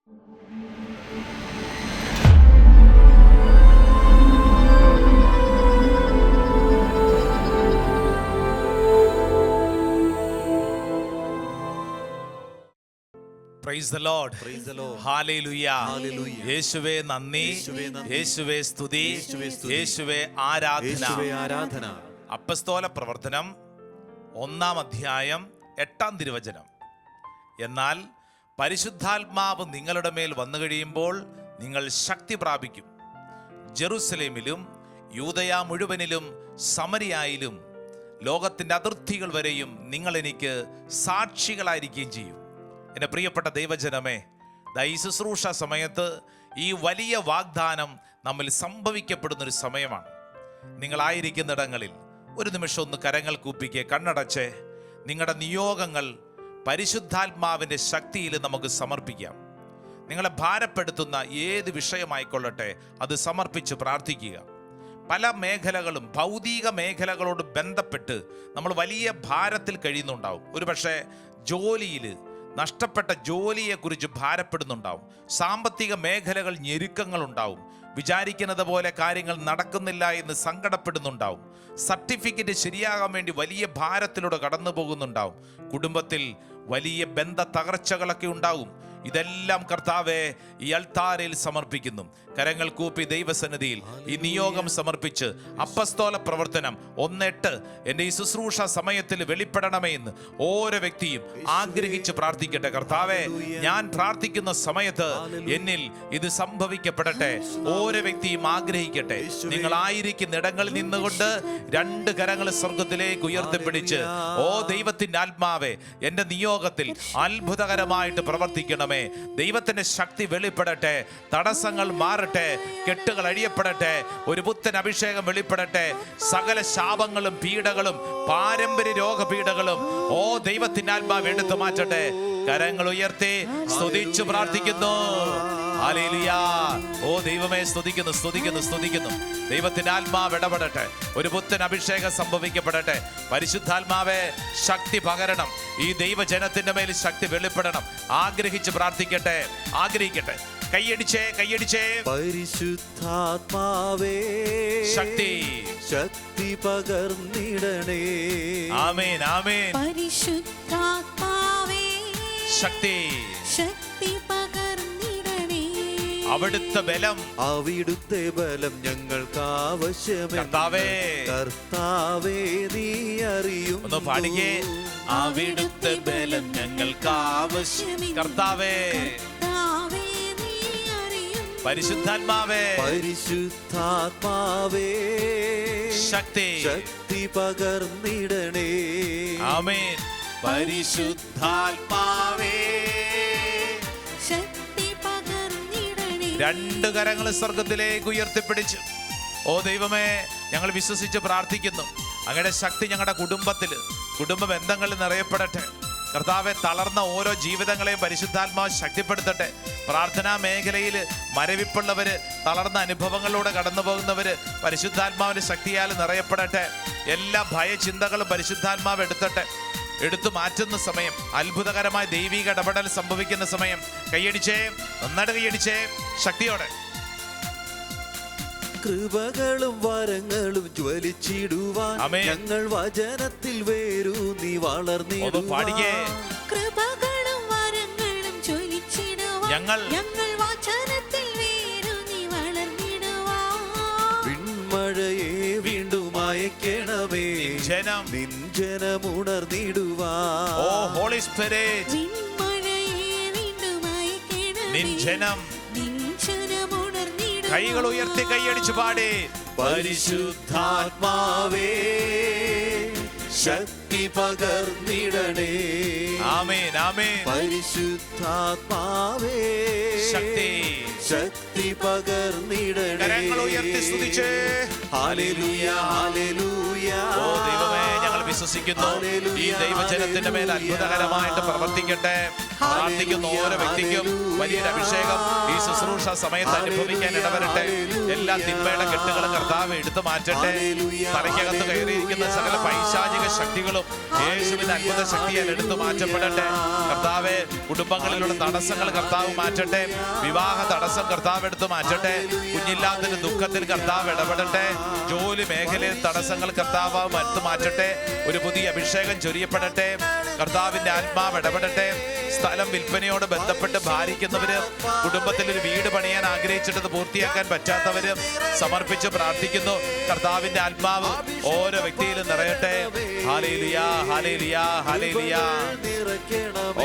Praise the Lord. Praise the Lord. Hallelujah. Hallelujah. യേശുവേ നന്ദി, യേശുവേ സ്തുതി, യേശുവേ ആരാധന. അപ്പസ്തോല പ്രവർത്തനം 1-ാം അധ്യായം 8-ാം തിരുവചനം. എന്നാൽ പരിശുദ്ധാത്മാവ് നിങ്ങളുടെ മേൽ വന്നു കഴിയുമ്പോൾ നിങ്ങൾ ശക്തി പ്രാപിക്കും. ജെറുസലേമിലും യൂദയ മുഴുവനിലും സമരിയായിലും ലോകത്തിൻ്റെ അതിർത്തികൾ വരെയും നിങ്ങൾ എനിക്ക് സാക്ഷികളായിരിക്കുകയും ചെയ്യും. എൻ്റെ പ്രിയപ്പെട്ട ദൈവജനമേ, ഈ ശുശ്രൂഷ സമയത്ത് ഈ വലിയ വാഗ്ദാനം നമ്മിൽ സംഭവിക്കപ്പെടുന്നൊരു സമയമാണ്. നിങ്ങളായിരിക്കുന്നിടങ്ങളിൽ ഒരു നിമിഷം ഒന്ന് കരങ്ങൾ കൂപ്പിക്കെ, കണ്ണടച്ച് നിങ്ങളുടെ നിയോഗങ്ങൾ പരിശുദ്ധാത്മാവിൻ്റെ ശക്തിയിൽ നമുക്ക് സമർപ്പിക്കാം. നിങ്ങളെ ഭാരപ്പെടുത്തുന്ന ഏത് വിഷയമായിക്കൊള്ളട്ടെ അത് സമർപ്പിച്ച് പ്രാർത്ഥിക്കുക. പല മേഖലകളും ഭൗതിക മേഖലകളോട് ബന്ധപ്പെട്ട് നമ്മൾ വലിയ ഭാരത്തിൽ കഴിയുന്നുണ്ടാവും. ഒരുപക്ഷെ ജോലിയിൽ നഷ്ടപ്പെട്ട ജോലിയെക്കുറിച്ച് ഭാരപ്പെടുന്നുണ്ടാവും. സാമ്പത്തിക മേഖലകൾ ഞെരുക്കങ്ങളുണ്ടാവും. വിചാരിക്കുന്നത് പോലെ കാര്യങ്ങൾ നടക്കുന്നില്ല എന്ന് സങ്കടപ്പെടുന്നുണ്ടാവും. സർട്ടിഫിക്കറ്റ് ശരിയാകാൻ വേണ്ടി വലിയ ഭാരത്തിലൂടെ കടന്നു പോകുന്നുണ്ടാവും. കുടുംബത്തിൽ വലിയ ബന്ധ തകർച്ചകളൊക്കെ ഉണ്ടാവും. ഇതെല്ലാം കർത്താവെ ഈ അൾത്താരയിൽ സമർപ്പിക്കുന്നു. കരങ്ങൾ കൂപ്പി ദൈവസന്നിധിയിൽ ഈ നിയോഗം സമർപ്പിച്ച് അപ്പസ്തോല പ്രവർത്തനം 1:8 എൻ്റെ ഈ ശുശ്രൂഷ സമയത്തിൽ വെളിപ്പെടണമേ എന്ന് ഓരോ വ്യക്തിയും ആഗ്രഹിച്ച് പ്രാർത്ഥിക്കട്ടെ. കർത്താവെ, ഞാൻ പ്രാർത്ഥിക്കുന്ന സമയത്ത് എന്നിൽ ഇത് സംഭവിക്കപ്പെടട്ടെ. ഓരോ വ്യക്തിയും ആഗ്രഹിക്കട്ടെ. നിങ്ങളായിരിക്കുന്ന ഇടങ്ങളിൽ നിന്നുകൊണ്ട് 2 കരങ്ങൾ സ്വർഗത്തിലേക്ക് ഉയർത്തിപ്പിടിച്ച്, ഓ ദൈവത്തിൻ്റെ ആത്മാവെ, എൻ്റെ നിയോഗത്തിൽ അത്ഭുതകരമായിട്ട് പ്രവർത്തിക്കണമേ. ദൈവത്തിന്റെ ശക്തി വെളിപ്പെടട്ടെ. തടസ്സങ്ങൾ മാറട്ടെ. കെട്ടുകൾ അഴിയപ്പെടട്ടെ. ഒരു പുത്തൻ അഭിഷേകം വെളിപ്പെടട്ടെ. സകല ശാപങ്ങളും പീഡകളും പാരമ്പര്യ രോഗപീഠകളും ഓ ദൈവത്തിന്റെ ആത്മാവ് എടുത്തു മാറ്റട്ടെ. കരങ്ങൾ ഉയർത്തി സ്തുതിച്ചു പ്രാർത്ഥിക്കുന്നു. ഹല്ലേലൂയ. ഓ ദൈവമേ, സ്തുതിക്കുന്നു. ദൈവത്തിന്റെ ആത്മാവ് ഇടപെടട്ടെ. ഒരു പുത്തൻ അഭിഷേകം സംഭവിക്കപ്പെടട്ടെ. പരിശുദ്ധാത്മാവെ, ശക്തി പകരണം. ഈ ദൈവജനത്തിന്റെ മേൽ ശക്തി വെളിപ്പെടണം. ആഗ്രഹിച്ച് പ്രാർത്ഥിക്കട്ടെ. കൈയടിച്ചേ. പരിശുദ്ധാത്മാവേ, ശക്തി പകർന്നിടണേ. ആമേൻ. പരിശുദ്ധാത്മാവേ, ശക്തി പകർന്നിടണേ. അവിടുത്തെ ബലം ഞങ്ങൾക്ക് ആവശ്യമാണ്. കർത്താവേ നീ അറിയും. ഒന്ന് പാടിക്കേ. അവിടുത്തെ ബലം ഞങ്ങൾക്ക് ആവശ്യം. കർത്താവേ, പരിശുദ്ധാത്മാവേ, ശക്തി പകർന്നിടണേ. ആമേൻ. പരിശുദ്ധാത്മാവേ, ശക്തി പകർന്നിടണേ. 2 കരങ്ങൾ സ്വർഗത്തിലേക്ക് ഉയർത്തിപ്പിടിച്ചു. ഓ ദൈവമേ, ഞങ്ങൾ വിശ്വസിച്ച് പ്രാർത്ഥിക്കുന്നു. അങ്ങയുടെ ശക്തി ഞങ്ങളുടെ കുടുംബ ബന്ധങ്ങളിൽ നിറയപ്പെടട്ടെ. കർത്താവെ, തളർന്ന ഓരോ ജീവിതങ്ങളെയും പരിശുദ്ധാത്മാവ് ശക്തിപ്പെടുത്തട്ടെ. പ്രാർത്ഥനാ മേഖലയിൽ മരവിപ്പുള്ളവര്, തളർന്ന അനുഭവങ്ങളിലൂടെ കടന്നു പോകുന്നവര് പരിശുദ്ധാത്മാവിന്റെ ശക്തിയാൽ നിറയപ്പെടട്ടെ. എല്ലാ ഭയചിന്തകളും പരിശുദ്ധാത്മാവ് എടുത്തു മാറ്റുന്ന സമയം, അത്ഭുതകരമായ ദൈവിക ഇടപെടൽ സംഭവിക്കുന്ന സമയം. നന്നായിട്ട് കൈയടിച്ചേ, ശക്തിയോടെ. കൃപകളും വരങ്ങളും ജ്വലിച്ചിടുവാൻ ഞങ്ങൾ വചനത്തിൽ വേരൂന്നി വളർന്നിടുവാൻ. കൃപകളും വരങ്ങളും ജ്വലിച്ചിടുവാൻ ഞങ്ങൾ വചനത്തിൽ വേരൂന്നി വളർന്നിടുവാൻ. വിൺമഴയെ വീണ്ടും അയക്കണമേ, നിൻ ജനമുണർന്നിടുവാൻ. ഓ ഹോളി സ്പിരിറ്റ്, വിൺമഴയെ വീണ്ടും അയക്കണമേ, നിൻ ജനം. കൈകൾ ഉയർത്തി കൈയടിച്ചു പാടി. പരിശുദ്ധാത്മാവേ, ശക്തി പകർന്നിടണേ. ആമേൻ. പരിശുദ്ധാത്മാവേ, ശക്തി പകർന്നിടണേ. കരങ്ങൾ ഉയർത്തി സ്തുതിച്ചേ. ഹല്ലേലൂയ. ഓ ദൈവമേ, ഞങ്ങൾ വിശ്വസിക്കുന്നു ഈ ദൈവജനത്തിന്റെ മേൽ അത്ഭുതകരമായിട്ട് പ്രവർത്തിക്കട്ടെ. പ്രാർത്ഥിക്കുന്ന ഓരോ വ്യക്തിക്കും വലിയൊരു അഭിഷേകം ഈ ശുശ്രൂഷ സമയത്ത് അനുഭവിക്കാൻ ഇടവരട്ടെ. എല്ലാ തിന്മയുടെ കെട്ടുകളും കർത്താവ് എടുത്തു മാറ്റട്ടെ. തലയ്ക്കകത്ത് കയറിയിരിക്കുന്ന സകല പൈശാചിക ശക്തികളും യേശുവിന്റെ അത്ഭുത ശക്തിയാൽ എടുത്തു മാറ്റപ്പെടട്ടെ. കർത്താവെ, കുടുംബങ്ങളിലുള്ള തടസ്സങ്ങൾ കർത്താവ് മാറ്റട്ടെ. വിവാഹ തടസ്സം കർത്താവ് എടുത്തു മാറ്റട്ടെ. കുഞ്ഞില്ലാത്തതിന്റെ ദുഃഖത്തിൽ കർത്താവ് ഇടപെടട്ടെ. ജോലി മേഖലയിൽ തടസ്സങ്ങൾ കർത്താവ് എടുത്തു മാറ്റട്ടെ. ഒരു പുതിയ അഭിഷേകം ചൊരിയപ്പെടട്ടെ. കർത്താവിന്റെ ആത്മാവ് ഇടപെടട്ടെ. സ്ഥലം വിൽപ്പനയോട് ബന്ധപ്പെട്ട് ഭാരിക്കുന്നവര്, കുടുംബത്തിൽ ഒരു വീട് പണിയാൻ ആഗ്രഹിച്ചിട്ട് പൂർത്തിയാക്കാൻ പറ്റാത്തവര് സമർപ്പിച്ച് പ്രാർത്ഥിക്കുന്നു. കർത്താവിന്റെ ആത്മാവ് ഓരോ വ്യക്തിയിലും നിറയട്ടെ. Hallelujah, hallelujah, hallelujah.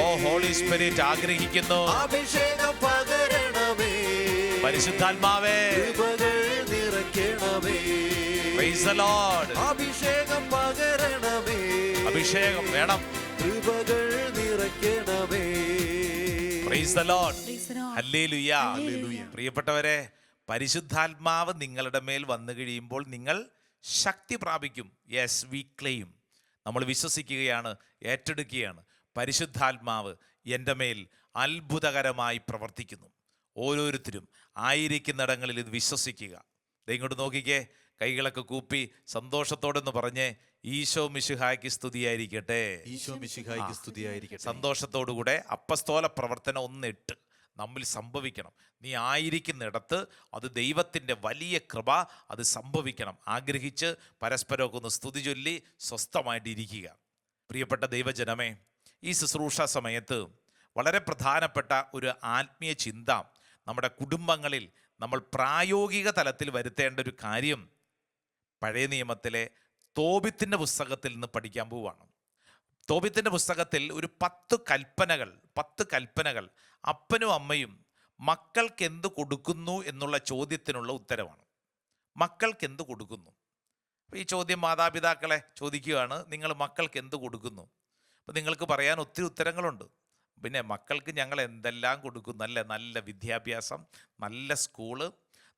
Oh Holy Spirit ആഗ്രഹിക്കുന്നു. അഭിഷേകം പകരണമേ, പരിശുദ്ധാത്മാവേ, നിറയ്ക്കണമേ. Praise the Lord. അഭിഷേകം പകരണമേ, അഭിഷേകം വേണം. കൃപകൾ നിറയ്ക്കണമേ. Praise the Lord. Praise the Lord. Hallelujah. പ്രിയപ്പെട്ടവരെ, പരിശുദ്ധാത്മാവ് നിങ്ങളുടെ മേൽ വന്നു കഴിയുമ്പോൾ നിങ്ങൾ ശക്തി പ്രാപിക്കും. Yes, we claim. നമ്മൾ വിശ്വസിക്കുകയാണ്, ഏറ്റെടുക്കുകയാണ്. പരിശുദ്ധാത്മാവ് എൻ്റെ മേൽ അത്ഭുതകരമായി പ്രവർത്തിക്കുന്നു. ഓരോരുത്തരും ആയിരിക്കുന്നിടങ്ങളിൽ ഇത് വിശ്വസിക്കുക. ഇങ്ങോട്ട് നോക്കിക്കേ, കൈകളൊക്കെ കൂപ്പി സന്തോഷത്തോടെന്ന് പറഞ്ഞേ, ഈശോ മിശിഹായ്ക്ക് സ്തുതിയായിരിക്കട്ടെ. ഈശോ മിശിഹായ്ക്ക് സ്തുതിയായിരിക്കട്ടെ. സന്തോഷത്തോടുകൂടെ അപ്പസ്തോല പ്രവർത്തനം 1:8 നമ്മിൽ സംഭവിക്കണം. നീ ആയിരിക്കുന്നിടത്ത് അത് ദൈവത്തിൻ്റെ വലിയ കൃപ അത് സംഭവിക്കണം. ആഗ്രഹിച്ച് പരസ്പരമൊക്കെ ഒന്ന് സ്തുതി ചൊല്ലി സ്വസ്ഥമായിട്ടിരിക്കുക. പ്രിയപ്പെട്ട ദൈവജനമേ, ഈ ശുശ്രൂഷ സമയത്ത് വളരെ പ്രധാനപ്പെട്ട ഒരു ആത്മീയ ചിന്ത നമ്മുടെ കുടുംബങ്ങളിൽ നമ്മൾ പ്രായോഗിക തലത്തിൽ വരുത്തേണ്ട ഒരു കാര്യം പഴയ നിയമത്തിലെ തോബിത്തിൻ്റെ പുസ്തകത്തിൽ നിന്ന് പഠിക്കാൻ പോവുകയാണ്. തോബിത്തിൻ്റെ പുസ്തകത്തിൽ ഒരു 10 കൽപ്പനകൾ അപ്പനും അമ്മയും മക്കൾക്ക് എന്ത് കൊടുക്കുന്നു എന്നുള്ള ചോദ്യത്തിനുള്ള ഉത്തരവാണ്. മക്കൾക്ക് എന്ത് കൊടുക്കുന്നു? അപ്പോൾ ഈ ചോദ്യം മാതാപിതാക്കളെ ചോദിക്കുകയാണ്, നിങ്ങൾ മക്കൾക്ക് എന്ത് കൊടുക്കുന്നു? അപ്പോൾ നിങ്ങൾക്ക് പറയാൻ ഒത്തിരി ഉത്തരങ്ങളുണ്ട്. പിന്നെ മക്കൾക്ക് ഞങ്ങൾ എന്തെല്ലാം കൊടുക്കുന്നു അല്ലേ? നല്ല വിദ്യാഭ്യാസം, നല്ല സ്കൂള്,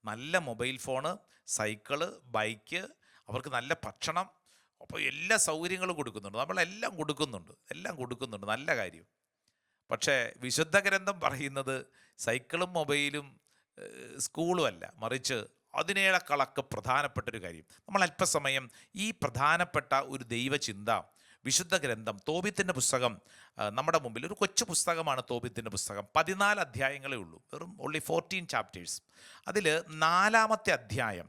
നല്ല മൊബൈൽ ഫോണ്, സൈക്കിള്, ബൈക്ക്, അവർക്ക് നല്ല ഭക്ഷണം, അപ്പോൾ എല്ലാ സൗകര്യങ്ങളും കൊടുക്കുന്നുണ്ട്. നമ്മളെല്ലാം കൊടുക്കുന്നുണ്ട്, നല്ല കാര്യം. പക്ഷേ വിശുദ്ധ ഗ്രന്ഥം പറയുന്നത് സൈക്കിളും മൊബൈലും സ്കൂളും അല്ല, മറിച്ച് അതിനേക്കാളൊക്കെ പ്രധാനപ്പെട്ടൊരു കാര്യം. നമ്മൾ അല്പസമയം ഈ പ്രധാനപ്പെട്ട ഒരു ദൈവചിന്ത വിശുദ്ധ ഗ്രന്ഥം തോബിത്തിൻ്റെ പുസ്തകം നമ്മുടെ മുമ്പിൽ ഒരു കൊച്ചു പുസ്തകമാണ്. തോബിത്തിൻ്റെ പുസ്തകം 14 അധ്യായങ്ങളേ ഉള്ളൂ, വെറും ഓൺലി 14 ചാപ്റ്റേഴ്സ്. അതിൽ 4-ാമത്തെ അധ്യായം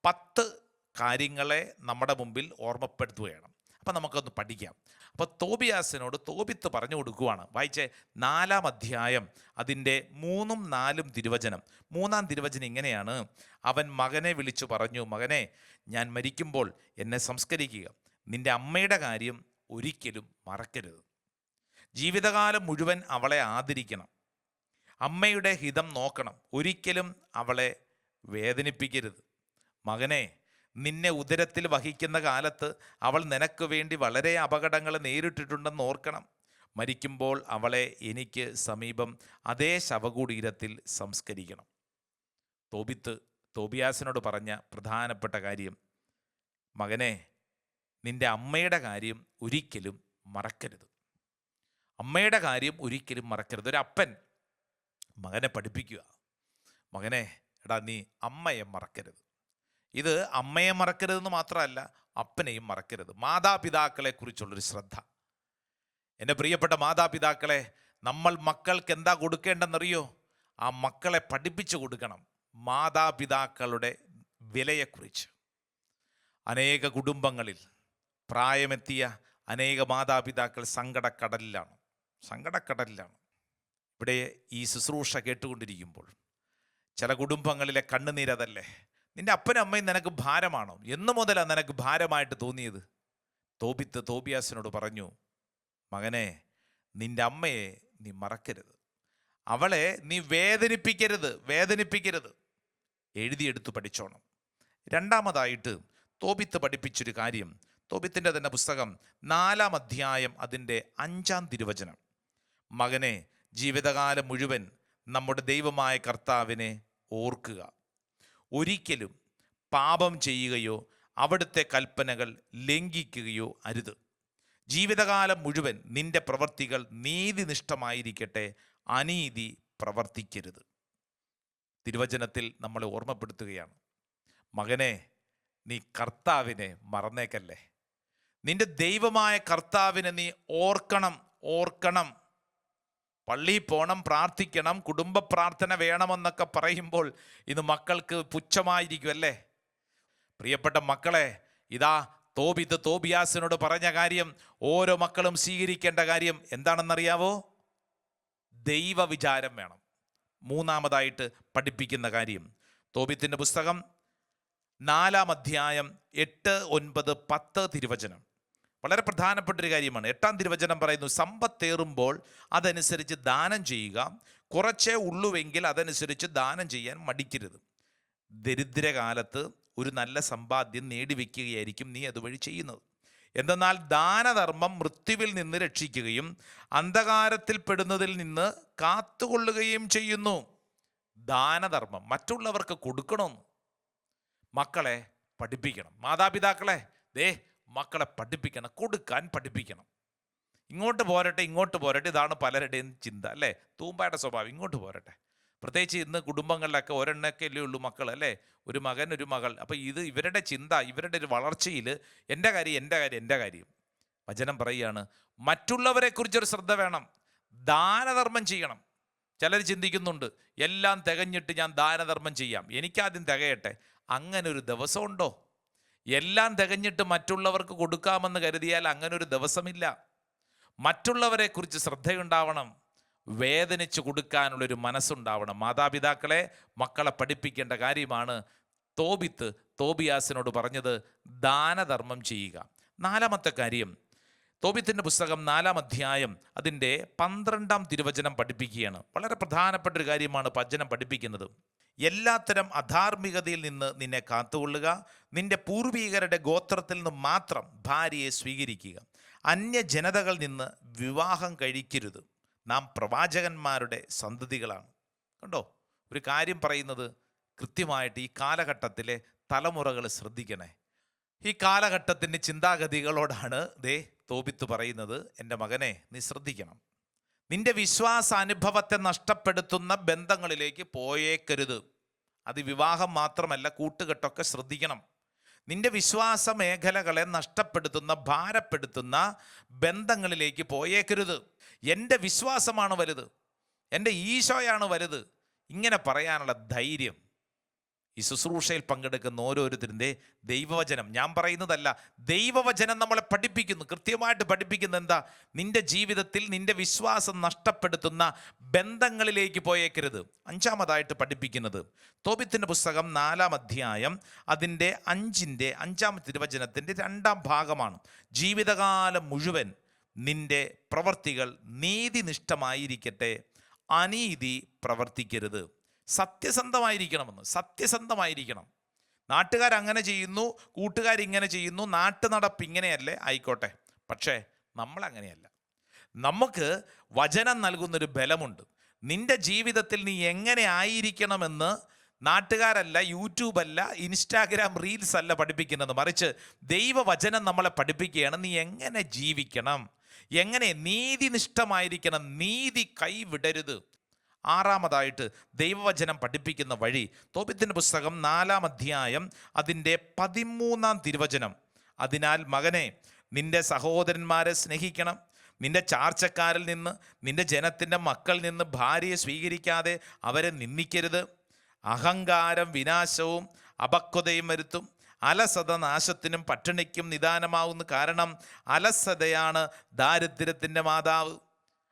10 കാര്യങ്ങളെ നമ്മുടെ മുമ്പിൽ ഓർമ്മപ്പെടുത്തുകയാണ്. അപ്പം നമുക്കൊന്ന് പഠിക്കാം. അപ്പോൾ തോബിയാസിനോട് തോബിത്ത് പറഞ്ഞു കൊടുക്കുവാണ്. വായിച്ചേ, 4-ാം അധ്യായം അതിൻ്റെ 3ഉം 4ഉം തിരുവചനം. 3-ാം തിരുവചനം ഇങ്ങനെയാണ്: അവൻ മകനെ വിളിച്ചു പറഞ്ഞു, മകനെ, ഞാൻ മരിക്കുമ്പോൾ എന്നെ സംസ്കരിക്കുക. നിന്റെ അമ്മയുടെ കാര്യം ഒരിക്കലും മറക്കരുത്. ജീവിതകാലം മുഴുവൻ അവളെ ആദരിക്കണം. അമ്മയുടെ ഹിതം നോക്കണം. ഒരിക്കലും അവളെ വേദനിപ്പിക്കരുത്. മകനെ, നിന്നെ ഉദരത്തിൽ വഹിക്കുന്ന കാലത്ത് അവൾ നിനക്ക് വേണ്ടി വളരെ അപകടങ്ങൾ നേരിട്ടിട്ടുണ്ടെന്ന് ഓർക്കണം. മരിക്കുമ്പോൾ അവളെ എനിക്ക് സമീപം അതേ ശവകുടീരത്തിൽ സംസ്കരിക്കണം. തോബിയാസിനോട് പറഞ്ഞ പ്രധാനപ്പെട്ട കാര്യം, മകനെ, നിന്റെ അമ്മയുടെ കാര്യം ഒരിക്കലും മറക്കരുത്. അമ്മയുടെ കാര്യം ഒരിക്കലും മറക്കരുത്. ഒരപ്പൻ മകനെ പഠിപ്പിക്കുക, മകനെ, എടാ, നീ അമ്മയെ മറക്കരുത്. ഇത് അമ്മയെ മറക്കരുതെന്ന് മാത്രമല്ല, അപ്പനെയും മറക്കരുത്. മാതാപിതാക്കളെ കുറിച്ചുള്ളൊരു ശ്രദ്ധ. എൻ്റെ പ്രിയപ്പെട്ട മാതാപിതാക്കളെ, നമ്മൾ മക്കൾക്ക് എന്താ കൊടുക്കേണ്ടെന്നറിയോ? ആ മക്കളെ പഠിപ്പിച്ചു കൊടുക്കണം മാതാപിതാക്കളുടെ വിലയെക്കുറിച്ച്. അനേക കുടുംബങ്ങളിൽ പ്രായമെത്തിയ അനേക മാതാപിതാക്കൾ സങ്കടക്കടലിലാണ്. ഇവിടെ ഈ ശുശ്രൂഷ കേട്ടുകൊണ്ടിരിക്കുമ്പോൾ ചില കുടുംബങ്ങളിലെ കണ്ണുനീരതല്ലേ? നിന്റെ അപ്പനും അമ്മയും നിനക്ക് ഭാരമാണോ? എന്നു മുതലാണ് നിനക്ക് ഭാരമായിട്ട് തോന്നിയത്? തോബിയാസിനോട് പറഞ്ഞു, മകനെ, നിന്റെ അമ്മയെ നീ മറക്കരുത്. അവളെ നീ വേദനിപ്പിക്കരുത്. എഴുതിയെടുത്ത് പഠിച്ചോണം. രണ്ടാമതായിട്ട് തോബിത്ത് പഠിപ്പിച്ചൊരു കാര്യം, തോബിത്തിൻ്റെ തന്നെ പുസ്തകം 4-ാം അധ്യായം അതിൻ്റെ 5-ാം തിരുവചനം. മകനെ, ജീവിതകാലം മുഴുവൻ നമ്മുടെ ദൈവമായ കർത്താവിനെ ഓർക്കുക. ഒരിക്കലും പാപം ചെയ്യുകയോ അവിടുത്തെ കൽപ്പനകൾ ലംഘിക്കുകയോ അരുത്. ജീവിതകാലം മുഴുവൻ നിന്റെ പ്രവൃത്തികൾ നീതിനിഷ്ഠമായിരിക്കട്ടെ, അനീതി പ്രവർത്തിക്കരുത്. തിരുവചനത്തിൽ നമ്മളെ ഓർമ്മപ്പെടുത്തുകയാണ്, മകനെ, നീ കർത്താവിനെ മറന്നേക്കല്ലേ. നിന്റെ ദൈവമായ കർത്താവിനെ നീ ഓർക്കണം. പള്ളിയിൽ പോകണം, പ്രാർത്ഥിക്കണം, കുടുംബ പ്രാർത്ഥന വേണമെന്നൊക്കെ പറയുമ്പോൾ ഇത് മക്കൾക്ക് പുച്ഛമായിരിക്കും അല്ലേ? പ്രിയപ്പെട്ട മക്കളെ, ഇതാ തോബിത്ത് തോബിയാസിനോട് പറഞ്ഞ കാര്യം ഓരോ മക്കളും സ്വീകരിക്കേണ്ട കാര്യം എന്താണെന്നറിയാവോ? ദൈവവിചാരം വേണം. മൂന്നാമതായിട്ട് പഠിപ്പിക്കുന്ന കാര്യം, തോബിത്തിൻ്റെ പുസ്തകം 4-ാം അധ്യായം 8, 9, 10 തിരുവചനം വളരെ പ്രധാനപ്പെട്ടൊരു കാര്യമാണ്. 8-ാം തിരുവചനം പറയുന്നു, സമ്പത്തേറുമ്പോൾ അതനുസരിച്ച് ദാനം ചെയ്യുക, കുറച്ചേ ഉള്ളുവെങ്കിൽ അതനുസരിച്ച് ദാനം ചെയ്യാൻ മടിക്കരുത്. ദരിദ്രകാലത്ത് ഒരു നല്ല സമ്പാദ്യം നേടിവെക്കുകയായിരിക്കും നീ അതുവഴി ചെയ്യുന്നത്. എന്തെന്നാൽ ദാനധർമ്മം മൃത്യുവിൽ നിന്ന് രക്ഷിക്കുകയും അന്ധകാരത്തിൽ പെടുന്നതിൽ നിന്ന് കാത്തുകൊള്ളുകയും ചെയ്യുന്നു. ദാനധർമ്മം മറ്റുള്ളവർക്ക് കൊടുക്കണമെന്ന് മക്കളെ പഠിപ്പിക്കണം. മാതാപിതാക്കളെ, മക്കളെ പഠിപ്പിക്കണം, കൊടുക്കാൻ പഠിപ്പിക്കണം. ഇങ്ങോട്ട് പോരട്ടെ, ഇതാണ് പലരുടെയും ചിന്ത അല്ലേ? തൂമ്പായുടെ സ്വഭാവം, ഇങ്ങോട്ട് പോരട്ടെ. പ്രത്യേകിച്ച് ഇന്ന് കുടുംബങ്ങളിലൊക്കെ ഒരെണ്ണൊക്കെ അല്ലേ ഉള്ളൂ മക്കൾ അല്ലേ? ഒരു മകൻ, ഒരു മകൾ. അപ്പോൾ ഇത് ഇവരുടെ ചിന്ത, ഇവരുടെ ഒരു വളർച്ചയിൽ എൻ്റെ കാര്യം. വചനം പറയുകയാണ്, മറ്റുള്ളവരെക്കുറിച്ചൊരു ശ്രദ്ധ വേണം, ദാനധർമ്മം ചെയ്യണം. ചിലർ ചിന്തിക്കുന്നുണ്ട്, എല്ലാം തികഞ്ഞിട്ട് ഞാൻ ദാനധർമ്മം ചെയ്യാം, എനിക്കാദ്യം തികയട്ടെ. അങ്ങനെ ഒരു ദിവസമുണ്ടോ? എല്ലാം തികഞ്ഞിട്ട് മറ്റുള്ളവർക്ക് കൊടുക്കാമെന്ന് കരുതിയാൽ അങ്ങനെ ഒരു ദിവസമില്ല. മറ്റുള്ളവരെക്കുറിച്ച് ശ്രദ്ധയുണ്ടാവണം, വേദനിച്ച് കൊടുക്കാനുള്ളൊരു മനസ്സുണ്ടാവണം. മാതാപിതാക്കളെ, മക്കളെ പഠിപ്പിക്കേണ്ട കാര്യമാണ് തോബിത്ത് തോബിയാസിനോട് പറഞ്ഞത്, ദാനധർമ്മം ചെയ്യുക. 4-ാമത്തെ കാര്യം, തോബിത്തിൻ്റെ പുസ്തകം 4-ാം അധ്യായം അതിൻ്റെ 12-ാം തിരുവചനം പഠിപ്പിക്കുകയാണ്. വളരെ പ്രധാനപ്പെട്ട ഒരു കാര്യമാണ് വചനം പഠിപ്പിക്കുന്നത്. എല്ലാത്തരം അധാർമികതയിൽ നിന്ന് നിന്നെ കാത്തുകൊള്ളുക, നിന്റെ പൂർവീകരുടെ ഗോത്രത്തിൽ നിന്ന് മാത്രം ഭാര്യയെ സ്വീകരിക്കുക, അന്യജനതകളിൽ നിന്ന് വിവാഹം കഴിക്കരുത്, നാം പ്രവാചകന്മാരുടെ സന്തതികളാണ്. കണ്ടോ, ഒരു കാര്യം പറയുന്നത് കൃത്യമായിട്ട് ഈ കാലഘട്ടത്തിലെ തലമുറകൾ ശ്രദ്ധിക്കണേ. ഈ കാലഘട്ടത്തിൻ്റെ ചിന്താഗതികളോടാണ് തോബിത്ത് പറയുന്നത്, എൻ്റെ മകനെ, നീ ശ്രദ്ധിക്കണം. നിന്റെ വിശ്വാസ അനുഭവത്തെ നഷ്ടപ്പെടുത്തുന്ന ബന്ധങ്ങളിലേക്ക് പോയേക്കരുത്. അത് വിവാഹം മാത്രമല്ല, കൂട്ടുകെട്ടൊക്കെ ശ്രദ്ധിക്കണം. നിന്റെ വിശ്വാസ മേഖലകളെ നഷ്ടപ്പെടുത്തുന്ന, ഭാരപ്പെടുത്തുന്ന ബന്ധങ്ങളിലേക്ക് പോയേക്കരുത്. എൻ്റെ വിശ്വാസമാണ് വലുത്, എൻ്റെ ഈശോയാണ് വലുത്. ഇങ്ങനെ പറയാനുള്ള ധൈര്യം ഈ ശുശ്രൂഷയിൽ പങ്കെടുക്കുന്ന ഓരോരുത്തരും ദൈവവചനം, ഞാൻ പറയുന്നതല്ല, ദൈവവചനം നമ്മളെ പഠിപ്പിക്കുന്നു, കൃത്യമായിട്ട് പഠിപ്പിക്കുന്നത് എന്താ? നിന്റെ ജീവിതത്തിൽ നിന്റെ വിശ്വാസം നഷ്ടപ്പെടുത്തുന്ന ബന്ധങ്ങളിലേക്ക് പോയേക്കരുത്. 5-ാമതായിട്ട് പഠിപ്പിക്കുന്നത് തോബിത്തിൻ്റെ പുസ്തകം 4-ാം അധ്യായം അതിൻ്റെ 5-ാം തിരുവചനത്തിൻ്റെ 2-ാം ഭാഗമാണ്. ജീവിതകാലം മുഴുവൻ നിന്റെ പ്രവർത്തികൾ നീതിനിഷ്ഠമായിരിക്കട്ടെ, അനീതി പ്രവർത്തിക്കരുത്. സത്യസന്ധമായിരിക്കണം. നാട്ടുകാരങ്ങനെ ചെയ്യുന്നു, കൂട്ടുകാരിങ്ങനെ ചെയ്യുന്നു, നാട്ടുനടപ്പ് ഇങ്ങനെയല്ലേ, ആയിക്കോട്ടെ. പക്ഷേ നമ്മളങ്ങനെയല്ല. നമുക്ക് വചനം നൽകുന്നൊരു ബലമുണ്ട്. നിന്റെ ജീവിതത്തിൽ നീ എങ്ങനെ ആയിരിക്കണമെന്ന് നാട്ടുകാരല്ല, യൂട്യൂബല്ല, ഇൻസ്റ്റാഗ്രാം റീൽസ് അല്ല പഠിപ്പിക്കുന്നത്. മറിച്ച് ദൈവവചനം നമ്മളെ പഠിപ്പിക്കുകയാണ്. നീ എങ്ങനെ ജീവിക്കണം, എങ്ങനെ നീതിനിഷ്ഠമായിരിക്കണം, നീതി കൈവിടരുത്. 6-ാമതായിട്ട് ദൈവവചനം പഠിപ്പിക്കുന്ന വഴി തോബിത്തിൻ്റെ പുസ്തകം 4-ാം അധ്യായം അതിൻ്റെ 13-ാം തിരുവചനം. അതിനാൽ മകനെ, നിന്റെ സഹോദരന്മാരെ സ്നേഹിക്കണം, നിന്റെ ചാർച്ചക്കാരിൽ നിന്ന്, നിന്റെ ജനത്തിൻ്റെ മക്കളിൽ നിന്ന് ഭാര്യയെ സ്വീകരിക്കാതെ അവരെ നിന്ദിക്കരുത്. അഹങ്കാരം വിനാശവും അപക്വതയും വരുത്തും, അലസത നാശത്തിനും പട്ടിണിക്കും നിദാനമാവുന്ന. കാരണം അലസതയാണ് ദാരിദ്ര്യത്തിൻ്റെ മാതാവ്.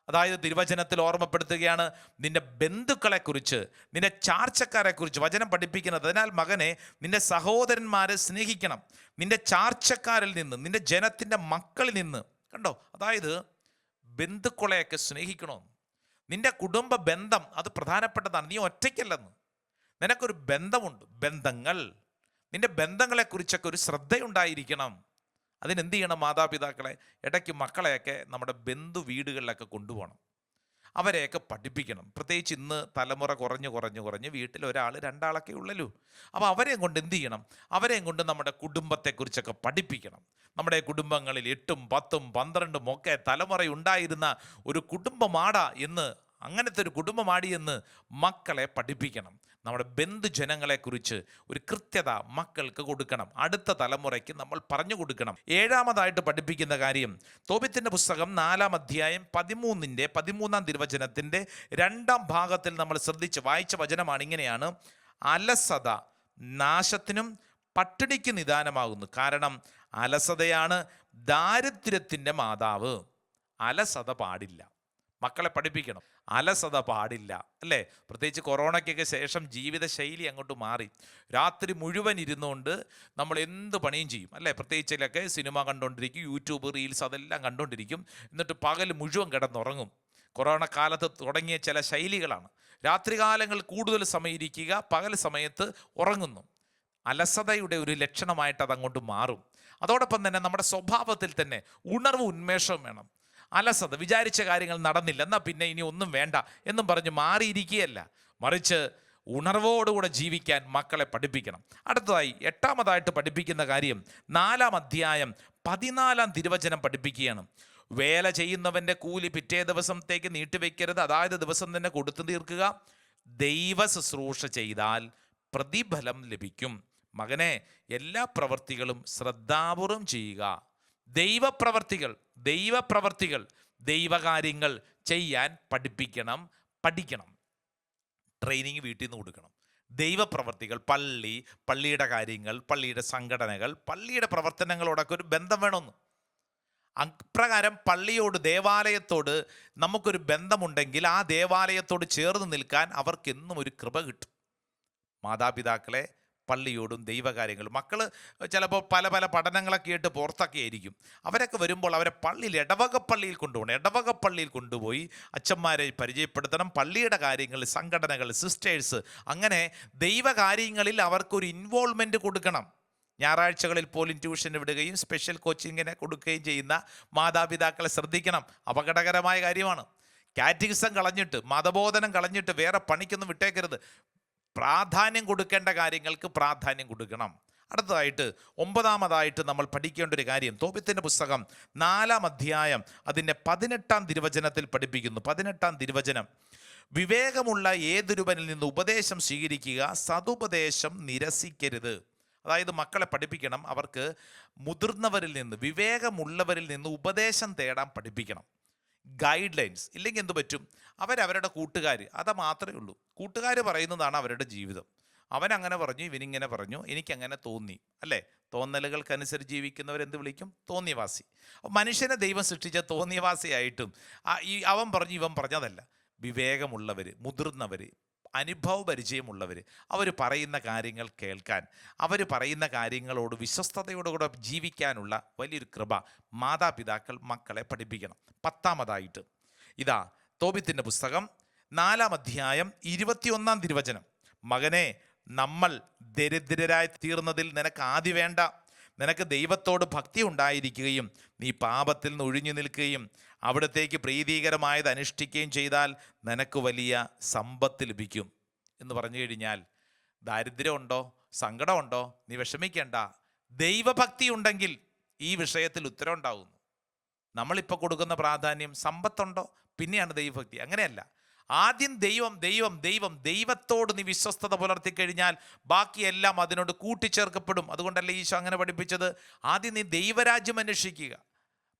അതായത് തിരുവചനത്തിൽ ഓർമ്മപ്പെടുത്തുകയാണ് നിന്റെ ബന്ധുക്കളെക്കുറിച്ച്, നിന്റെ ചാർച്ചക്കാരെക്കുറിച്ച് വചനം പഠിപ്പിക്കുന്നത്. അതിനാൽ മകനെ, നിന്റെ സഹോദരന്മാരെ സ്നേഹിക്കണം, നിന്റെ ചാർച്ചക്കാരിൽ നിന്ന്, നിന്റെ ജനത്തിൻ്റെ മക്കളിൽ നിന്ന്. കണ്ടോ, അതായത് ബന്ധുക്കളെയൊക്കെ സ്നേഹിക്കണോ. നിന്റെ കുടുംബ ബന്ധം അത് പ്രധാനപ്പെട്ടതാണ്. നീ ഒറ്റയ്ക്കല്ലെന്ന്, നിനക്കൊരു ബന്ധമുണ്ട്. ബന്ധങ്ങൾ, നിന്റെ ബന്ധങ്ങളെക്കുറിച്ചൊക്കെ ഒരു ശ്രദ്ധയുണ്ടായിരിക്കണം. അതിനെന്ത് ചെയ്യണം? മാതാപിതാക്കളെ, ഇടയ്ക്ക് മക്കളെയൊക്കെ നമ്മുടെ ബന്ധു വീടുകളിലൊക്കെ കൊണ്ടുപോകണം. അവരെയൊക്കെ പഠിപ്പിക്കണം. പ്രത്യേകിച്ച് ഇന്ന് തലമുറ കുറഞ്ഞ് വീട്ടിൽ ഒരാൾ രണ്ടാളൊക്കെ ഉള്ളല്ലോ. അപ്പോൾ അവരെയും കൊണ്ട് എന്ത് ചെയ്യണം? അവരെയും കൊണ്ട് നമ്മുടെ കുടുംബത്തെക്കുറിച്ചൊക്കെ പഠിപ്പിക്കണം. നമ്മുടെ കുടുംബങ്ങളിൽ 8ഉം 10ഉം 12ഉം ഒക്കെ തലമുറയുണ്ടായിരുന്ന ഒരു കുടുംബമാടാ എന്ന്, അങ്ങനത്തെ ഒരു കുടുംബമാടി എന്ന് മക്കളെ പഠിപ്പിക്കണം. നമ്മുടെ ബന്ധുജനങ്ങളെക്കുറിച്ച് ഒരു കൃത്യത മക്കൾക്ക് കൊടുക്കണം. അടുത്ത തലമുറയ്ക്ക് നമ്മൾ പറഞ്ഞു കൊടുക്കണം. 7ാമതായിട്ട് പഠിപ്പിക്കുന്ന കാര്യം, തോബിത്തിൻ്റെ പുസ്തകം 4-ാം അധ്യായം 13-ാം തിരുവചനത്തിൻ്റെ 2ാം ഭാഗത്തിൽ നമ്മൾ ശ്രദ്ധിച്ച് വായിച്ച വചനമാണ് ഇങ്ങനെയാണ്: അലസത നാശത്തിനും പട്ടിണിക്ക് നിദാനമാകുന്നു. കാരണം അലസതയാണ് ദാരിദ്ര്യത്തിൻ്റെ മാതാവ്. അലസത പാടില്ല. മക്കളെ പഠിപ്പിക്കണം, അലസത പാടില്ല, അല്ലേ? പ്രത്യേകിച്ച് കൊറോണയ്ക്കൊക്കെ ശേഷം ജീവിതശൈലി അങ്ങോട്ട് മാറി. രാത്രി മുഴുവൻ ഇരുന്നുകൊണ്ട് നമ്മൾ എന്ത് പണിയും ചെയ്യും, അല്ലേ? പ്രത്യേകിച്ചിലൊക്കെ സിനിമ കണ്ടുകൊണ്ടിരിക്കും, യൂട്യൂബ് റീൽസ് അതെല്ലാം കണ്ടുകൊണ്ടിരിക്കും. എന്നിട്ട് പകൽ മുഴുവൻ കിടന്നുറങ്ങും. കൊറോണ കാലത്ത് തുടങ്ങിയ ചില ശൈലികളാണ്. രാത്രികാലങ്ങൾ കൂടുതൽ സമയം ഇരിക്കുക, പകൽ സമയത്ത് ഉറങ്ങുന്നു. അലസതയുടെ ഒരു ലക്ഷണമായിട്ട് അതങ്ങോട്ട് മാറും. അതോടൊപ്പം തന്നെ നമ്മുടെ സ്വഭാവത്തിൽ തന്നെ ഉണർവ് ഉന്മേഷവും വേണം. അലസത, വിചാരിച്ച കാര്യങ്ങൾ നടന്നില്ല, എന്നാൽ പിന്നെ ഇനി ഒന്നും വേണ്ട എന്നും പറഞ്ഞ് മാറിയിരിക്കുകയല്ല, മറിച്ച് ഉണർവോടുകൂടെ ജീവിക്കാൻ മക്കളെ പഠിപ്പിക്കണം. അടുത്തതായി 8ാമതായിട്ട് പഠിപ്പിക്കുന്ന കാര്യം 4-ാം അധ്യായം 14-ാം തിരുവചനം പഠിപ്പിക്കുകയാണ്. വേല ചെയ്യുന്നവൻ്റെ കൂലി പിറ്റേ ദിവസത്തേക്ക് നീട്ടിവെക്കരുത്, അതായത് ദിവസം തന്നെ കൊടുത്തു തീർക്കുക. ദൈവ ശുശ്രൂഷ ചെയ്താൽ പ്രതിഫലം ലഭിക്കും. മകനെ, എല്ലാ പ്രവൃത്തികളും ശ്രദ്ധാപൂർവം ചെയ്യുക. ദൈവപ്രവർത്തികൾ ദൈവകാര്യങ്ങൾ ചെയ്യാൻ പഠിക്കണം. ട്രെയിനിങ് വീട്ടിൽ നിന്ന് കൊടുക്കണം. ദൈവപ്രവർത്തികൾ, പള്ളിയുടെ കാര്യങ്ങൾ, പള്ളിയുടെ സംഘടനകൾ, പള്ളിയുടെ പ്രവർത്തനങ്ങളോടൊക്കെ ഒരു ബന്ധം വേണമെന്ന്. അപ്രകാരം പള്ളിയോട്, ദേവാലയത്തോട് നമുക്കൊരു ബന്ധമുണ്ടെങ്കിൽ ആ ദേവാലയത്തോട് ചേർന്ന് നിൽക്കാൻ അവർക്കെന്നും ഒരു കൃപ കിട്ടും. മാതാപിതാക്കളെ പള്ളിയോടും ദൈവകാര്യങ്ങളും, മക്കൾ ചിലപ്പോൾ പല പഠനങ്ങളൊക്കെ ആയിട്ട് പുറത്തൊക്കെ ആയിരിക്കും. അവരൊക്കെ വരുമ്പോൾ അവരെ ഇടവകപ്പള്ളിയിൽ കൊണ്ടുപോയി അച്ഛന്മാരെ പരിചയപ്പെടുത്തണം. പള്ളിയുടെ കാര്യങ്ങൾ, സംഘടനകൾ, സിസ്റ്റേഴ്സ്, അങ്ങനെ ദൈവകാര്യങ്ങളിൽ അവർക്കൊരു ഇൻവോൾവ്മെൻറ്റ് കൊടുക്കണം. ഞായറാഴ്ചകളിൽ പോലും ട്യൂഷന് വിടുകയും സ്പെഷ്യൽ കോച്ചിങ്ങിനെ കൊടുക്കുകയും ചെയ്യുന്ന മാതാപിതാക്കളെ ശ്രദ്ധിക്കണം. അപകടകരമായ കാര്യമാണ്. കാറ്റഗിസം കളഞ്ഞിട്ട്, മതബോധനം കളഞ്ഞിട്ട് വേറെ പണിക്കൊന്നും വിട്ടേക്കരുത്. പ്രാധാന്യം കൊടുക്കേണ്ട കാര്യങ്ങൾക്ക് പ്രാധാന്യം കൊടുക്കണം. അടുത്തതായിട്ട് 9ാമതായിട്ട് നമ്മൾ പഠിക്കേണ്ട ഒരു കാര്യം, തോബിത്തിൻ്റെ പുസ്തകം 4-ാം അധ്യായം അതിൻ്റെ 18-ാം തിരുവചനത്തിൽ പഠിപ്പിക്കുന്നു. 18-ാം തിരുവചനം: വിവേകമുള്ള ഏതൊരുവനിൽ നിന്ന് ഉപദേശം സ്വീകരിക്കുക, സതുപദേശം നിരസിക്കരുത്. അതായത് മക്കളെ പഠിപ്പിക്കണം, അവർക്ക് മുതിർന്നവരിൽ നിന്ന്, വിവേകമുള്ളവരിൽ നിന്ന് ഉപദേശം തേടാൻ പഠിപ്പിക്കണം. ഗൈഡ് ലൈൻസ് ഇല്ലെങ്കിൽ എന്തു പറ്റും? അവരവരുടെ കൂട്ടുകാർ, അത് മാത്രമേ ഉള്ളൂ. കൂട്ടുകാർ പറയുന്നതാണ് അവരുടെ ജീവിതം. അവനങ്ങനെ പറഞ്ഞു, ഇവനിങ്ങനെ പറഞ്ഞു, എനിക്കങ്ങനെ തോന്നി, അല്ലേ? തോന്നലുകൾക്കനുസരിച്ച് ജീവിക്കുന്നവരെന്ത് വിളിക്കും? തോന്നിയവാസി. മനുഷ്യനെ ദൈവം സൃഷ്ടിച്ച തോന്നിയവാസിയായിട്ടും അവൻ പറഞ്ഞു ഇവൻ പറഞ്ഞതല്ല. വിവേകമുള്ളവർ, മുതിർന്നവർ, അനുഭവ പരിചയമുള്ളവർ, അവർ പറയുന്ന കാര്യങ്ങൾ കേൾക്കാൻ, അവർ പറയുന്ന കാര്യങ്ങളോട് വിശ്വസ്തയോടുകൂടെ ജീവിക്കാനുള്ള വലിയൊരു കൃപ മാതാപിതാക്കൾ മക്കളെ പഠിപ്പിക്കണം. 10ാമതായിട്ട് ഇതാ തോബിത്തിൻ്റെ പുസ്തകം 4-ാം അധ്യായം 21-ാം തിരുവചനം: മകനെ, നമ്മൾ ദരിദ്രരായി തീർന്നതിൽ നിനക്ക് ആദി വേണ്ട. നിനക്ക് ദൈവത്തോട് ഭക്തി ഉണ്ടായിരിക്കുകയും നീ പാപത്തിൽ നിന്ന് ഒഴിഞ്ഞു നിൽക്കുകയും അവിടത്തേക്ക് പ്രീതികരമായത് അനുഷ്ഠിക്കുകയും ചെയ്താൽ നിനക്ക് വലിയ സമ്പത്ത് ലഭിക്കും എന്ന് പറഞ്ഞു കഴിഞ്ഞാൽ, ദാരിദ്ര്യമുണ്ടോ, സങ്കടമുണ്ടോ, നീ വിഷമിക്കേണ്ട. ദൈവഭക്തി ഉണ്ടെങ്കിൽ ഈ വിഷയത്തിൽ ഉത്തരം ഉണ്ടാകുന്നു. നമ്മളിപ്പോൾ കൊടുക്കുന്ന പ്രാധാന്യം സമ്പത്തുണ്ടോ, പിന്നെയാണ് ദൈവഭക്തി. അങ്ങനെയല്ല. ആദ്യം ദൈവത്തോട് നീ വിശ്വസ്തത പുലർത്തിക്കഴിഞ്ഞാൽ ബാക്കിയെല്ലാം അതിനോട് കൂട്ടിച്ചേർക്കപ്പെടും. അതുകൊണ്ടല്ലേ ഈശോ അങ്ങനെ പഠിപ്പിച്ചത്? ആദ്യം നീ ദൈവരാജ്യം അന്വേഷിക്കുക.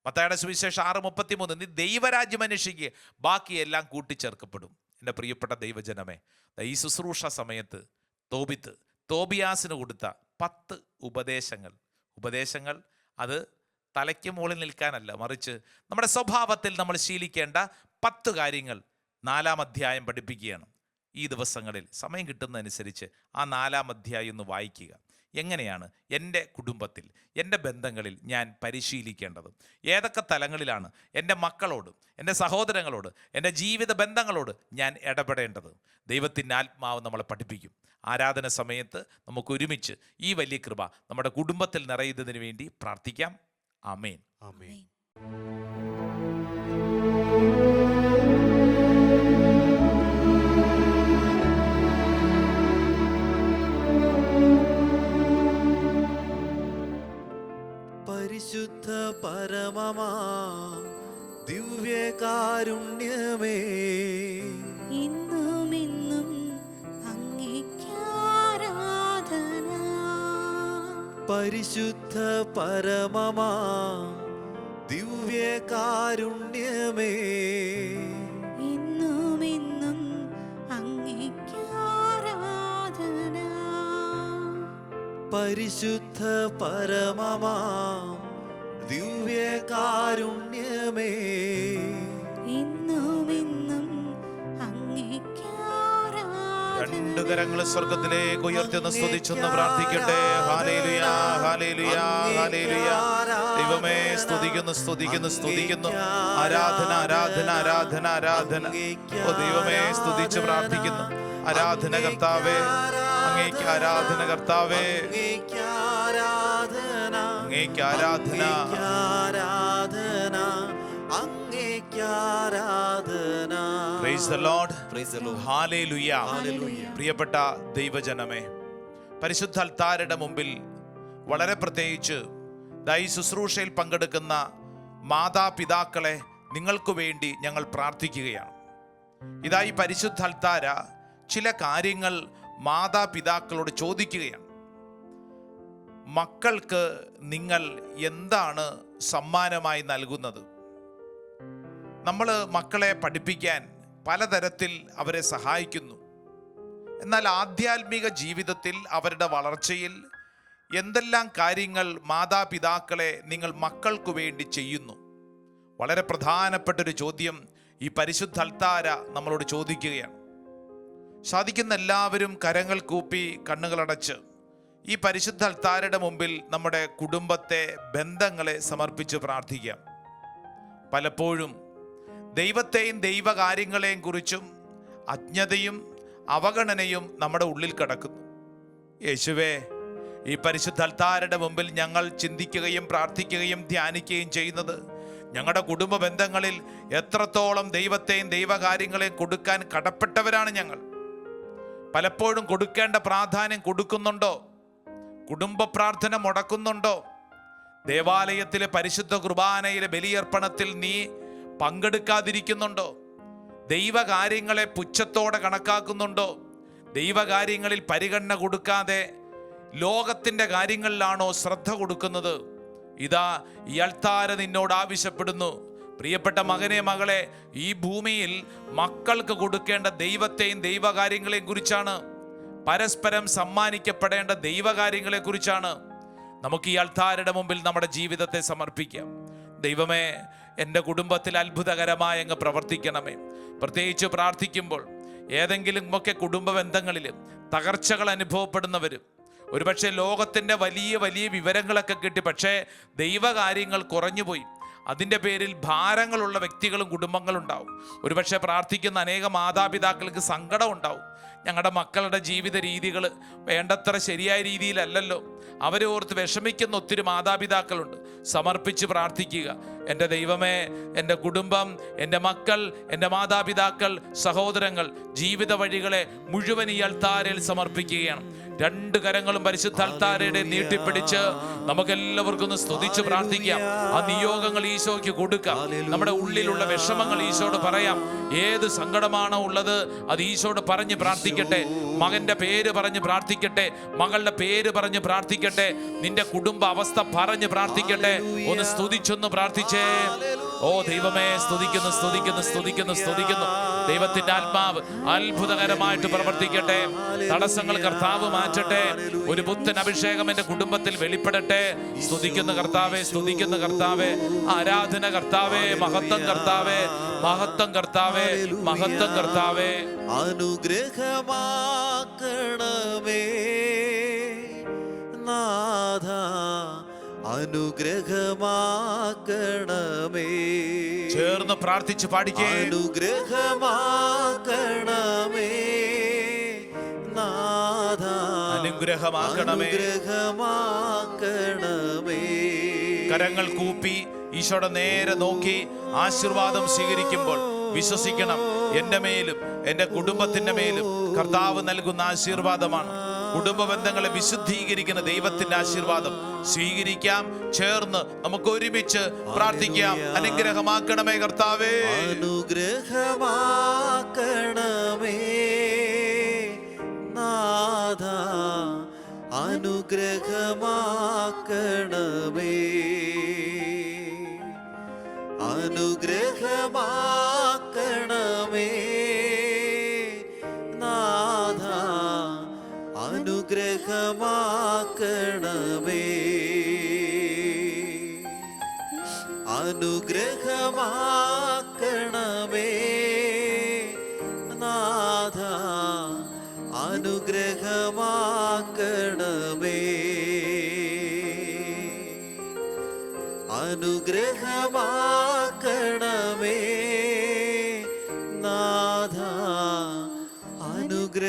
മത്തായിയുടെ സുവിശേഷം 6:33, നീ ദൈവരാജ്യം അന്വേഷിക്കുക, ബാക്കിയെല്ലാം കൂട്ടിച്ചേർക്കപ്പെടും. എൻ്റെ പ്രിയപ്പെട്ട ദൈവജനമേ, ഈ ശുശ്രൂഷ സമയത്ത് തോബിയാസിന് കൊടുത്ത 10 ഉപദേശങ്ങൾ അത് തലയ്ക്ക് മുകളിൽ നിൽക്കാനല്ല, മറിച്ച് നമ്മുടെ സ്വഭാവത്തിൽ നമ്മൾ ശീലിക്കേണ്ട 10 കാര്യങ്ങൾ 4-ാം അധ്യായം പഠിപ്പിക്കുകയാണ്. ഈ ദിവസങ്ങളിൽ സമയം കിട്ടുന്നതനുസരിച്ച് ആ 4-ാം അധ്യായം ഒന്ന് വായിക്കുക. എങ്ങനെയാണ് എൻ്റെ കുടുംബത്തിൽ, എൻ്റെ ബന്ധങ്ങളിൽ ഞാൻ പരിശീലിക്കേണ്ടത്? ഏതൊക്കെ തലങ്ങളിലാണ് എൻ്റെ മക്കളോട്, എൻ്റെ സഹോദരങ്ങളോട്, എൻ്റെ ജീവിത ബന്ധങ്ങളോട് ഞാൻ ഇടപെടേണ്ടത്? ദൈവത്തിൻ്റെ ആത്മാവ് നമ്മളെ പഠിപ്പിക്കും. ആരാധന സമയത്ത് നമുക്ക് ഒരുമിച്ച് ഈ വലിയ കൃപ നമ്മുടെ കുടുംബത്തിൽ നിറയുന്നതിന് വേണ്ടി പ്രാർത്ഥിക്കാം. ആമേൻ. ആമേൻ. പരിശുദ്ധ പരമമാ ദിവ്യകാരുണ്യമേ ഇന്നും ഇന്നും അങ്ങേക്കാരാധന. പരിശുദ്ധ പരമമാ ദിവ്യകാരുണ്യമേ ഇന്നും ഇന്നും അങ്ങേക്കാരാധന. പരിശുദ്ധ പരമമാ ദിവ്യകാരുണ്യമേ ഇന്നും ഇന്നും അങ്ങേക്കാരാധന. രണ്ട് കരങ്ങൾ സ്വർഗത്തിലേക്ക് ഉയർത്തുന്ന സ്തുതിച്ചൊന്ന് പ്രാർത്ഥിക്കട്ടെ. Hallelujah, hallelujah, hallelujah. ദൈവമേ സ്തുതിക്കുന്നു, സ്തുതിക്കുന്നു, സ്തുതിക്കുന്നു. ആരാധന, ആരാധന, ആരാധന, ആരാധന. ഓ ദൈവമേ സ്തുതിച്ച് പ്രാർത്ഥിക്കുന്നു. ആരാധന കർത്താവേ, അങ്ങേക്ക് ആരാധന കർത്താവേ, അങ്ങേക്ക് ആരാധന, ആരാധന, അങ്ങേക്ക് ആരാധന. Price the Lord, price the Lord. Hallelujah. Hallelujah. പ്രിയപ്പെട്ട ദൈവജനമേ, പരിശുദ്ധ അൽത്താരയുടെ മുമ്പിൽ വളരെ പ്രത്യേകിച്ച് ഈ ശുശ്രൂഷയിൽ പങ്കെടുക്കുന്ന മാതാപിതാക്കളെ നിങ്ങൾക്ക് വേണ്ടി ഞങ്ങൾ പ്രാർത്ഥിക്കുകയാണ്. ഈ പരിശുദ്ധ അൽത്താര ചില കാര്യങ്ങൾ മാതാപിതാക്കളോട് ചോദിക്കുകയാണ്. മക്കൾക്ക് നിങ്ങൾ എന്താണ് സമ്മാനമായി നൽകുന്നത്? നമ്മൾ മക്കളെ പഠിപ്പിക്കാൻ പലതരത്തിൽ അവരെ സഹായിക്കുന്നു. എന്നാൽ ആധ്യാത്മിക ജീവിതത്തിൽ അവരുടെ വളർച്ചയിൽ എന്തെല്ലാം കാര്യങ്ങൾ മാതാപിതാക്കളെ നിങ്ങൾ മക്കൾക്ക് വേണ്ടി ചെയ്യുന്നു? വളരെ പ്രധാനപ്പെട്ടൊരു ചോദ്യം ഈ പരിശുദ്ധ അൽത്താര നമ്മളോട് ചോദിക്കുകയാണ്. സാധിക്കുന്ന എല്ലാവരും കരങ്ങൾ കൂപ്പി കണ്ണുകളടച്ച് ഈ പരിശുദ്ധ അൽത്താരയുടെ മുമ്പിൽ നമ്മുടെ കുടുംബത്തെ, ബന്ധങ്ങളെ സമർപ്പിച്ച് പ്രാർത്ഥിക്കാം. പലപ്പോഴും ദൈവത്തെയും ദൈവകാര്യങ്ങളെയും കുറിച്ചും അജ്ഞതയും അവഗണനയും നമ്മുടെ ഉള്ളിൽ കിടക്കുന്നു. യേശുവേ, ഈ പരിശുദ്ധ അൽത്താരയുടെ മുമ്പിൽ ഞങ്ങൾ ചിന്തിക്കുകയും പ്രാർത്ഥിക്കുകയും ധ്യാനിക്കുകയും ചെയ്യുന്നത് ഞങ്ങളുടെ കുടുംബ ബന്ധങ്ങളിൽ എത്രത്തോളം ദൈവത്തെയും ദൈവകാര്യങ്ങളെയും കൊടുക്കാൻ കടപ്പെട്ടവരാണ് ഞങ്ങൾ. പലപ്പോഴും കൊടുക്കേണ്ട പ്രാധാന്യം കൊടുക്കുന്നുണ്ടോ? കുടുംബ പ്രാർത്ഥന മുടക്കുന്നുണ്ടോ? ദേവാലയത്തിലെ പരിശുദ്ധ കുർബാനയിലെ ബലിയർപ്പണത്തിൽ നീ പങ്കെടുക്കാതിരിക്കുന്നുണ്ടോ? ദൈവകാര്യങ്ങളെ പുച്ഛത്തോടെ കണക്കാക്കുന്നുണ്ടോ? ദൈവകാര്യങ്ങളിൽ പരിഗണന കൊടുക്കാതെ ലോകത്തിൻ്റെ കാര്യങ്ങളിലാണോ ശ്രദ്ധ കൊടുക്കുന്നത്? ഇതാ ഈ അൽത്താര നിന്നോട് ആവശ്യപ്പെടുന്നു. പ്രിയപ്പെട്ട മകനെ, മകളെ, ഈ ഭൂമിയിൽ മക്കൾക്ക് കൊടുക്കേണ്ട ദൈവത്തെയും ദൈവകാര്യങ്ങളെയും കുറിച്ചാണ്, പരസ്പരം സമ്മാനിക്കപ്പെടേണ്ട ദൈവകാര്യങ്ങളെ കുറിച്ചാണ്. നമുക്ക് ഈ അൽത്താരയുടെ മുമ്പിൽ നമ്മുടെ ജീവിതത്തെ സമർപ്പിക്കാം. ദൈവമേ, എൻ്റെ കുടുംബത്തിൽ അത്ഭുതകരമായി അങ്ങ് പ്രവർത്തിക്കണമേ. പ്രത്യേകിച്ച് പ്രാർത്ഥിക്കുമ്പോൾ ഏതെങ്കിലും ഒക്കെ കുടുംബ ബന്ധങ്ങളിൽ തകർച്ചകൾ അനുഭവപ്പെടുന്നവർ, ഒരുപക്ഷെ ലോകത്തിൻ്റെ വലിയ വലിയ വിവരങ്ങളൊക്കെ കിട്ടി, പക്ഷേ ദൈവകാര്യങ്ങൾ കുറഞ്ഞുപോയി, അതിൻ്റെ പേരിൽ ഭാരങ്ങളുള്ള വ്യക്തികളും കുടുംബങ്ങളും ഉണ്ടാവും. ഒരുപക്ഷെ പ്രാർത്ഥിക്കുന്ന അനേക മാതാപിതാക്കൾക്ക് സങ്കടം ഉണ്ടാവും. ഞങ്ങളുടെ മക്കളുടെ ജീവിത രീതികൾ വേണ്ടത്ര ശരിയായ രീതിയിലല്ലല്ലോ, അവരെ ഓർത്ത് വിഷമിക്കുന്ന ഒത്തിരി മാതാപിതാക്കളുണ്ട്. സമർപ്പിച്ച് പ്രാർത്ഥിക്കുക. എൻ്റെ ദൈവമേ, എൻ്റെ കുടുംബം, എൻ്റെ മക്കൾ, എൻ്റെ മാതാപിതാക്കൾ, സഹോദരങ്ങൾ, ജീവിത വഴികളെ മുഴുവൻ ഈ അൽത്താരയിൽ സമർപ്പിക്കുകയാണ്. രണ്ട് കരങ്ങളും പരിശുദ്ധ അൽത്താരയുടെ നീട്ടിപ്പിടിച്ച് നമുക്കെല്ലാവർക്കും ഒന്ന് സ്തുതിച്ച് പ്രാർത്ഥിക്കാം. ആ നിയോഗങ്ങൾ ഈശോയ്ക്ക് കൊടുക്കാം. നമ്മുടെ ഉള്ളിലുള്ള വിഷമങ്ങൾ ഈശോട് പറയാം. ഏത് സങ്കടമാണോ ഉള്ളത് അത് ഈശോട് പറഞ്ഞ് പ്രാർത്ഥിക്കട്ടെ. മകന്റെ പേര് പറഞ്ഞ് പ്രാർത്ഥിക്കട്ടെ, മകളുടെ പേര് പറഞ്ഞ് പ്രാർത്ഥിക്കട്ടെ, നിന്റെ കുടുംബ അവസ്ഥ പറഞ്ഞ് പ്രാർത്ഥിക്കട്ടെ. ഒന്ന് സ്തുതിച്ചൊന്ന് പ്രാർത്ഥിച്ചേ. ഓ ദൈവമേ, സ്തുതിക്കുന്നു, സ്തുതിക്കുന്നു, സ്തുതിക്കുന്നു, സ്തുതിക്കുന്നു. ദൈവത്തിന്റെ ആത്മാവ് അത്ഭുതകരമായിട്ട് പ്രവർത്തിക്കട്ടെ. തടസ്സങ്ങൾ കർത്താവ് മാറ്റട്ടെ. ഒരു പുത്തൻ അഭിഷേകം എൻ്റെ കുടുംബത്തിൽ വെളിപ്പെടട്ടെ. സ്തുതിക്കുന്ന കർത്താവേ, സ്തുതിക്കുന്ന കർത്താവേ, ആരാധന കർത്താവേ, മഹത്വം കർത്താവേ, മഹത്വം കർത്താവേ, മഹത്വം കർത്താവേ. അനുഗ്രഹമാക്കണമേ നാഥ, അനുഗ്രഹമാക്കണമേ. ചേർന്ന് പ്രാർത്ഥിച്ച് പാടിക്കേ. അനുഗ്രഹമാക്കണമേ നാഥ, അനുഗ്രഹമാക്കണമേ. അനുഗ്രഹമാക്കണമേ. കരങ്ങൾ കൂപ്പി ഈശോയുടെ നേരെ നോക്കി ആശീർവാദം സ്വീകരിക്കുമ്പോൾ വിശ്വസിക്കണം, എൻ്റെ മേലും എൻ്റെ കുടുംബത്തിൻ്റെ മേലും കർത്താവ് നൽകുന്ന ആശീർവാദമാണ്. കുടുംബ ബന്ധങ്ങളെ വിശുദ്ധീകരിക്കുന്ന ദൈവത്തിന്റെ ആശീർവാദം സ്വീകരിക്കാം. ചേർന്ന് നമുക്ക് ഒരുമിച്ച് പ്രാർത്ഥിക്കാം. അനുഗ്രഹമാക്കണമേ കർത്താവേ, അനുഗ്രഹമാക്കണമേ നാഥ, അനുഗ്രഹമാക്കണമേ, അനുഗ്രഹമാക്കണമേ നാഥ, അനുഗ്രഹമാക്കണമേ, അനുഗ്രഹമാക്കണമേ നാഥ, അനുഗ്രഹമാക്കണമേ, അനുഗ്രഹമാക്കണമേ നാഥ, അനുഗ്രഹമാക്കണമേ.